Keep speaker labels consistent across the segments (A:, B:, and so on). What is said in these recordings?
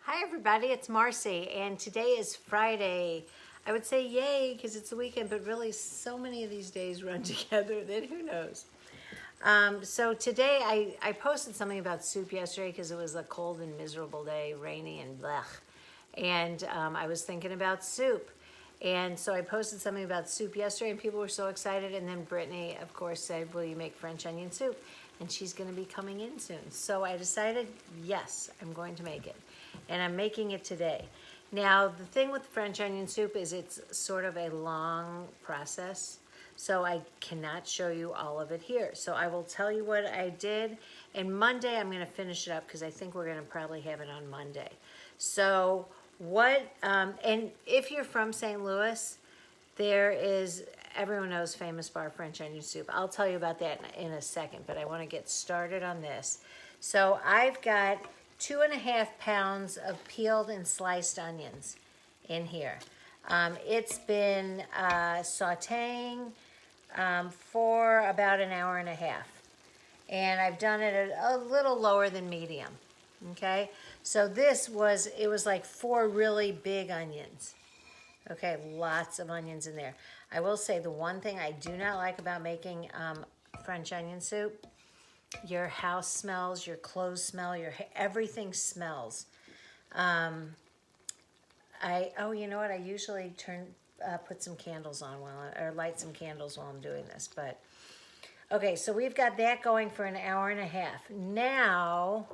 A: Hi everybody, it's Marcie, and today is Friday. I would say yay because it's the weekend, but really so many of these days run together that who knows. So today I posted something about soup yesterday because it was a cold and miserable day, rainy and blech. And I was thinking about soup. And so I posted something about soup yesterday and people were so excited. And then Brittany, of course, said, will you make French onion soup? And she's gonna be coming in soon. So I decided, yes, I'm going to make it. And I'm making it today. Now, the thing with French onion soup is it's sort of a long process. So I cannot show you all of it here. So I will tell you what I did. And Monday, I'm gonna finish it up because I think we're gonna probably have it on Monday. So and if you're from St. Louis, there is, everyone knows Famous Bar French onion soup. I'll tell you about that in a second, but I wanna get started on this. So I've got 2.5 pounds of peeled and sliced onions in here. It's been sauteing for about an hour and a half. And I've done it at a little lower than medium, okay? So it was like 4 really big onions. Okay, lots of onions in there. I will say the one thing I do not like about making French onion soup, your house smells, your clothes smell, everything smells. You know what? I usually put some candles on or light some candles while I'm doing this. But okay, so we've got that going for an hour and a half. Now,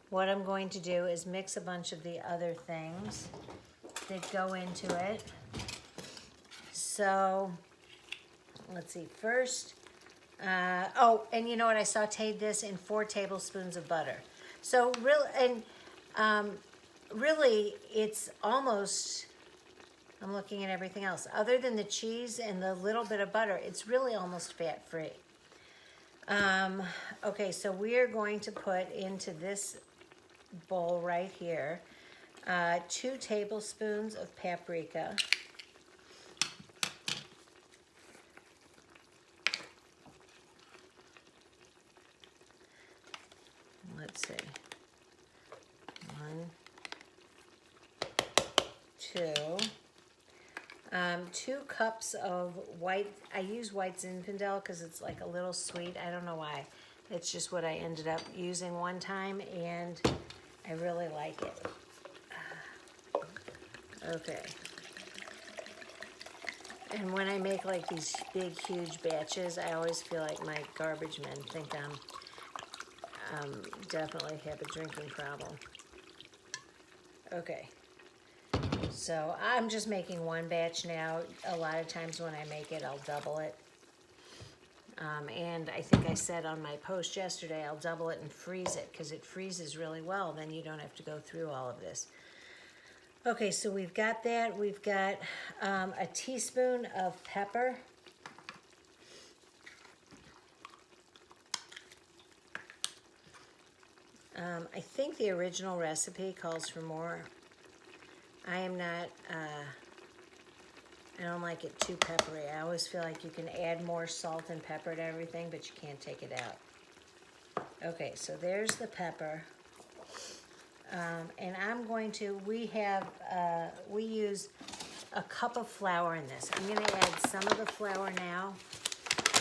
A: what I'm going to do is mix a bunch of the other things that go into it. So let's see. First. And you know what? I sauteed this in 4 tablespoons of butter. So really, it's almost, I'm looking at everything else. Other than the cheese and the little bit of butter, it's really almost fat-free. Okay, so we are going to put into this bowl right here 2 tablespoons of paprika. Let's see, 1, 2, 2 cups of white. I use white Zinfandel because it's like a little sweet. I don't know why. It's just what I ended up using one time, and I really like it. Okay. And when I make like these big, huge batches, I always feel like my garbage men think I'm definitely have a drinking problem. Okay, so I'm just making one batch now. A lot of times when I make it, I'll double it. And I think I said on my post yesterday, I'll double it and freeze it because it freezes really well. Then you don't have to go through all of this. Okay, so we've got that. We've got a teaspoon of pepper. I think the original recipe calls for more. I am not, I don't like it too peppery. I always feel like you can add more salt and pepper to everything, but you can't take it out. Okay, so there's the pepper. And I'm going to, we use a cup of flour in this. I'm gonna add some of the flour now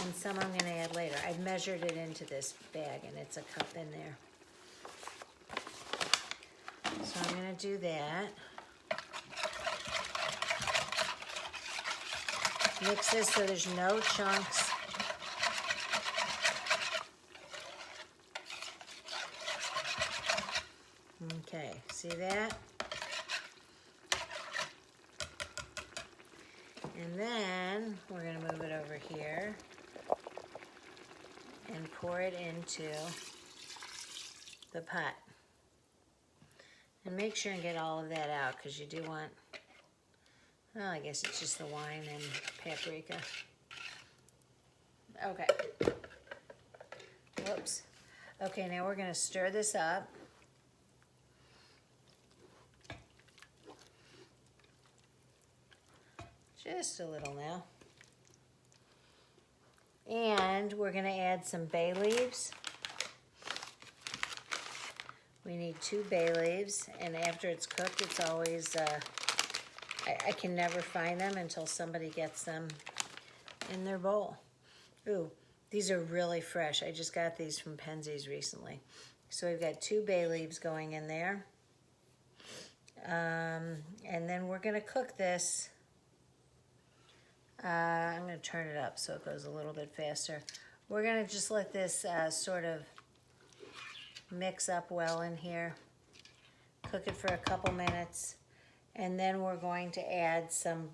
A: and some I'm gonna add later. I've measured it into this bag and it's a cup in there. So I'm going to do that. Mix this so there's no chunks. Okay, see that? And then we're going to move it over here and pour it into the pot. And make sure and get all of that out because you do want, well, I guess it's just the wine and paprika. Okay. Whoops. Okay, now we're going to stir this up. Just a little now. And we're going to add some bay leaves. We need 2 bay leaves, and after it's cooked, it's always, I can never find them until somebody gets them in their bowl. Ooh, these are really fresh. I just got these from Penzeys recently. So we've got 2 bay leaves going in there. And then we're gonna cook this. I'm gonna turn it up so it goes a little bit faster. We're gonna just let this sort of mix up well in here. Cook it for a couple minutes. And then we're going to add some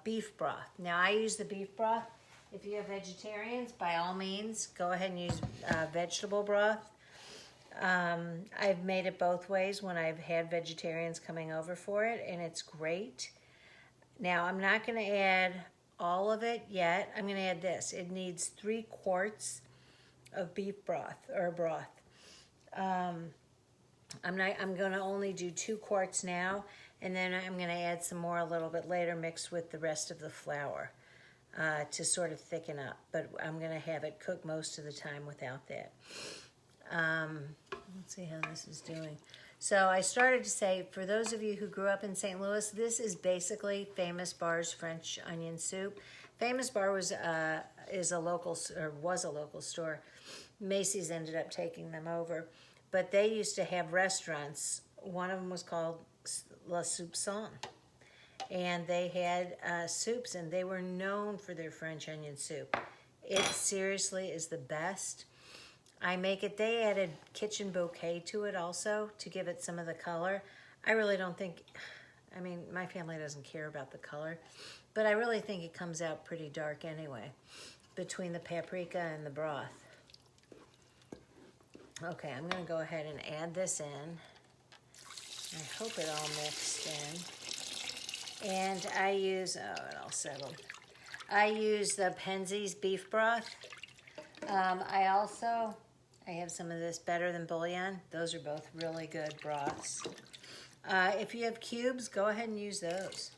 A: beef broth. Now I use the beef broth. If you have vegetarians, by all means, go ahead and use vegetable broth. I've made it both ways when I've had vegetarians coming over for it, and it's great. Now I'm not going to add all of it yet. I'm going to add this. It needs 3 quarts of beef broth or broth. I'm going to only do 2 quarts now, and then I'm going to add some more a little bit later mixed with the rest of the flour to sort of thicken up. But I'm going to have it cook most of the time without that. Let's see how this is doing. So I started to say, for those of you who grew up in St. Louis, this is basically Famous Bar's French onion soup. Famous Bar was a local store. Macy's ended up taking them over, but they used to have restaurants. One of them was called La Soupçon, and they had soups, and they were known for their French onion soup. It seriously is the best. I make it, they added kitchen bouquet to it also to give it some of the color. I really don't think, I mean, my family doesn't care about the color, but I really think it comes out pretty dark anyway, between the paprika and the broth. Okay, I'm gonna go ahead and add this in. I hope it all mixed in. And I use, oh, it all settled. I use the Penzeys beef broth. I have some of this Better Than Bouillon. Those are both really good broths. If you have cubes, go ahead and use those.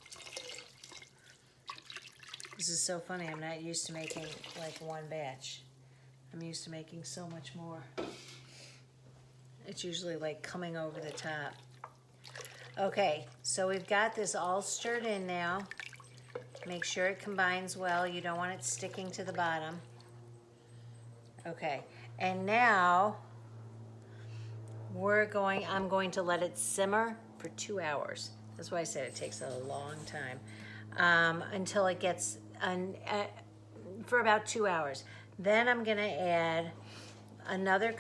A: This is so funny. I'm not used to making like one batch. I'm used to making so much more. It's usually like coming over the top. Okay, so we've got this all stirred in now. Make sure it combines well. You don't want it sticking to the bottom. Okay, and now I'm going to let it simmer for 2 hours. That's why I said it takes a long time. Until it gets, for about 2 hours. Then I'm gonna add another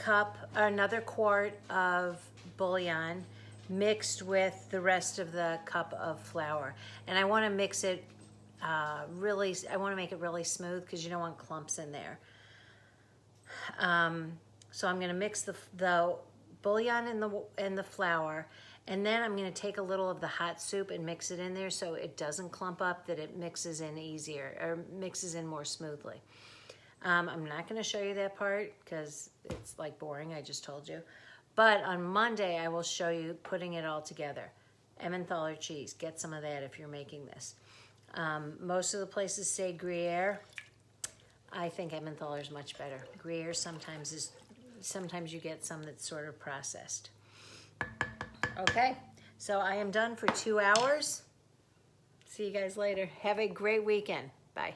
A: quart of bouillon mixed with the rest of the cup of flour. And I wanna mix it I wanna make it really smooth because you don't want clumps in there. So I'm gonna mix the bouillon and the flour, and then I'm gonna take a little of the hot soup and mix it in there so it doesn't clump up, that it mixes in easier, or mixes in more smoothly. I'm not gonna show you that part because it's like boring, I just told you. But on Monday, I will show you putting it all together. Emmentaler cheese, get some of that if you're making this. Most of the places say Gruyere. I think Emmentaler is much better. Gruyere sometimes you get some that's sort of processed. Okay, so I am done for 2 hours. See you guys later. Have a great weekend. Bye.